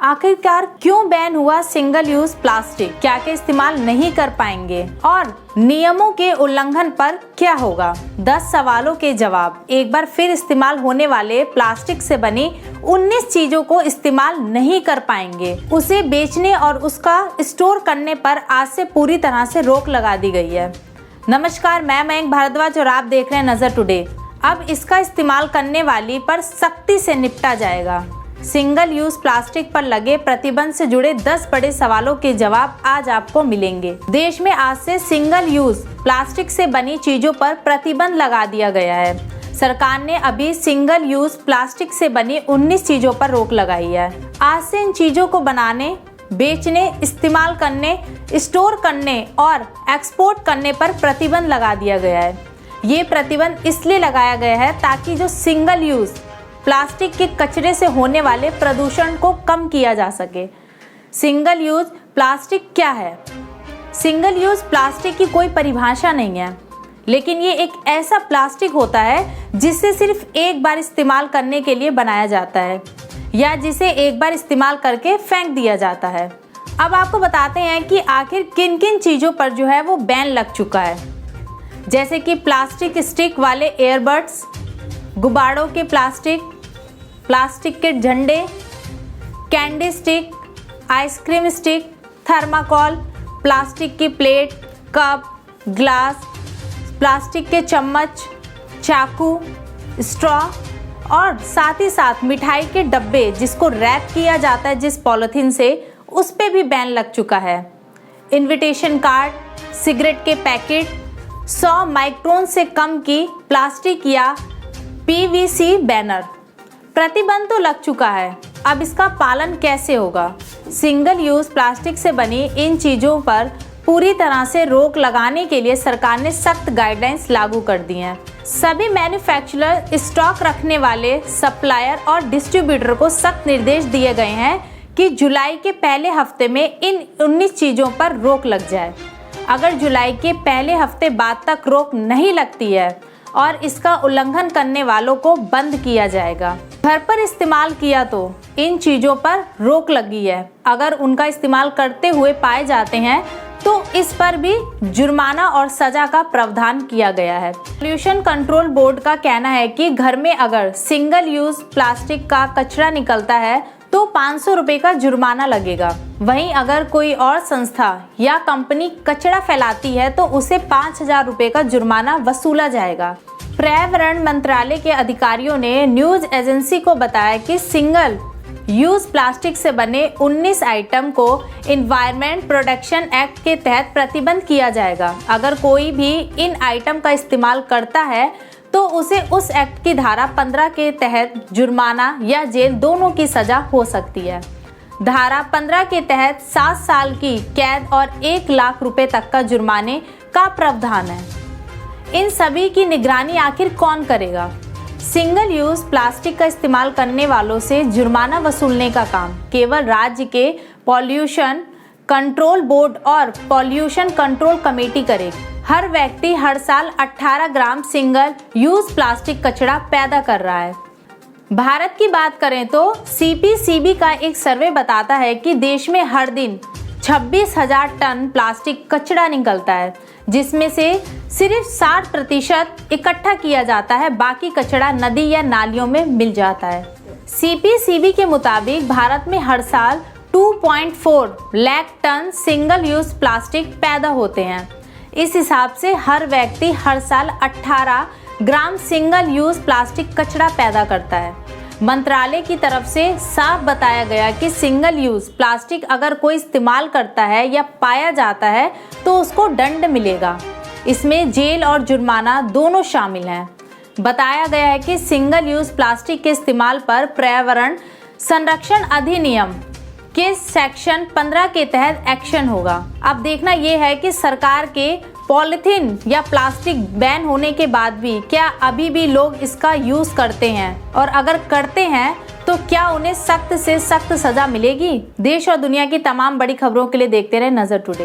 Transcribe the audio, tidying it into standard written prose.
आखिरकार क्यों बैन हुआ सिंगल यूज प्लास्टिक, क्या क्या इस्तेमाल नहीं कर पाएंगे और नियमों के उल्लंघन पर क्या होगा। 10 सवालों के जवाब। एक बार फिर इस्तेमाल होने वाले प्लास्टिक से बनी 19 चीजों को इस्तेमाल नहीं कर पाएंगे। उसे बेचने और उसका स्टोर करने पर आज से पूरी तरह से रोक लगा दी गई है। नमस्कार, मैं मयंक भारद्वाज और आप देख रहे हैं नजर टुडे। अब इसका इस्तेमाल करने वाली पर सख्ती से निपटा जाएगा। सिंगल यूज प्लास्टिक पर लगे प्रतिबंध से जुड़े 10 बड़े सवालों के जवाब आज आपको मिलेंगे। देश में आज से सिंगल यूज प्लास्टिक से बनी चीजों पर प्रतिबंध लगा दिया गया है। सरकार ने अभी सिंगल यूज प्लास्टिक से बनी 19 चीजों पर रोक लगाई है। आज से इन चीजों को बनाने, बेचने, इस्तेमाल करने, स्टोर करने और एक्सपोर्ट करने पर प्रतिबंध लगा दिया गया है। ये प्रतिबंध इसलिए लगाया गया है ताकि जो सिंगल यूज प्लास्टिक के कचरे से होने वाले प्रदूषण को कम किया जा सके। सिंगल यूज प्लास्टिक क्या है? सिंगल यूज प्लास्टिक की कोई परिभाषा नहीं है, लेकिन ये एक ऐसा प्लास्टिक होता है जिसे सिर्फ एक बार इस्तेमाल करने के लिए बनाया जाता है या जिसे एक बार इस्तेमाल करके फेंक दिया जाता है। अब आपको बताते हैं कि आखिर किन किन चीज़ों पर जो है वो बैन लग चुका है, जैसे कि प्लास्टिक स्टिक वाले एयरबड्स, गुब्बारों के प्लास्टिक के झंडे, candy stick, ice cream stick, thermocol, plastic की प्लेट, कप, ग्लास, प्लास्टिक के चम्मच, चाकू, स्ट्रॉ और साथ ही साथ मिठाई के डब्बे जिसको रैप किया जाता है जिस पॉलिथीन से, उस पे भी बैन लग चुका है। इनविटेशन कार्ड, सिगरेट के पैकेट, 100 माइक्रोन से कम की प्लास्टिक या पीवीसी बैनर। प्रतिबंध तो लग चुका है, अब इसका पालन कैसे होगा? सिंगल यूज प्लास्टिक से बनी इन चीज़ों पर पूरी तरह से रोक लगाने के लिए सरकार ने सख्त गाइडलाइंस लागू कर दी हैं। सभी मैन्युफैक्चरर, स्टॉक रखने वाले सप्लायर और डिस्ट्रीब्यूटर को सख्त निर्देश दिए गए हैं कि जुलाई के पहले हफ्ते में इन 19 चीज़ों पर रोक लग जाए। अगर जुलाई के पहले हफ्ते बाद तक रोक नहीं लगती है और इसका उल्लंघन करने वालों को बंद किया जाएगा। घर पर इस्तेमाल किया तो इन चीज़ों पर रोक लगी है। अगर उनका इस्तेमाल करते हुए पाए जाते हैं तो इस पर भी जुर्माना और सजा का प्रावधान किया गया है। पोल्यूशन कंट्रोल बोर्ड का कहना है कि घर में अगर सिंगल यूज प्लास्टिक का कचरा निकलता है तो 500 रुपये का जुर्माना लगेगा। वहीं अगर कोई और संस्था या कंपनी कचरा फैलाती है तो उसे 5000 रुपये का जुर्माना वसूला जाएगा। पर्यावरण मंत्रालय के अधिकारियों ने न्यूज एजेंसी को बताया कि सिंगल यूज प्लास्टिक से बने 19 आइटम को एनवायरनमेंट प्रोटेक्शन एक्ट के तहत प्रतिबंध किया जाएगा। अगर कोई भी इन आइटम का इस्तेमाल करता है तो उसे उस एक्ट की धारा 15 के तहत जुर्माना या जेल दोनों की सजा हो सकती है। धारा 15 के तहत 7 साल की कैद और 1 लाख रुपए तक का जुर्माने का प्रावधान है। इन सभी की निगरानी आखिर कौन करेगा? सिंगल यूज प्लास्टिक का इस्तेमाल करने वालों से जुर्माना वसूलने का काम केवल राज्य के पॉल्यूशन कंट्रोल बोर्ड और पॉल्यूशन कंट्रोल कमेटी करेगी। हर व्यक्ति हर साल 18 ग्राम सिंगल यूज प्लास्टिक कचरा पैदा कर रहा है। भारत की बात करें तो सीपीसीबी का एक सर्वे बताता है कि देश में हर दिन 26,000 टन प्लास्टिक कचरा निकलता है, जिसमें से सिर्फ 60% इकट्ठा किया जाता है, बाकी कचरा नदी या नालियों में मिल जाता है। सीपीसीबी के मुताबिक भारत में हर साल 2.4 lakh ton single use plastic पैदा होते हैं। इस हिसाब से हर व्यक्ति हर साल 18 ग्राम सिंगल यूज प्लास्टिक कचरा पैदा करता है। मंत्रालय की तरफ से साफ बताया गया कि सिंगल यूज प्लास्टिक अगर कोई इस्तेमाल करता है या पाया जाता है तो उसको दंड मिलेगा। इसमें जेल और जुर्माना दोनों शामिल हैं। बताया गया है कि सिंगल यूज प्लास्टिक के इस्तेमाल पर पर्यावरण संरक्षण अधिनियम के सेक्शन 15 के तहत एक्शन होगा। अब देखना यह है कि सरकार के पॉलिथीन या प्लास्टिक बैन होने के बाद भी क्या अभी भी लोग इसका यूज करते हैं, और अगर करते हैं तो क्या उन्हें सख्त से सख्त सजा मिलेगी? देश और दुनिया की तमाम बड़ी खबरों के लिए देखते रहे नजर टुडे।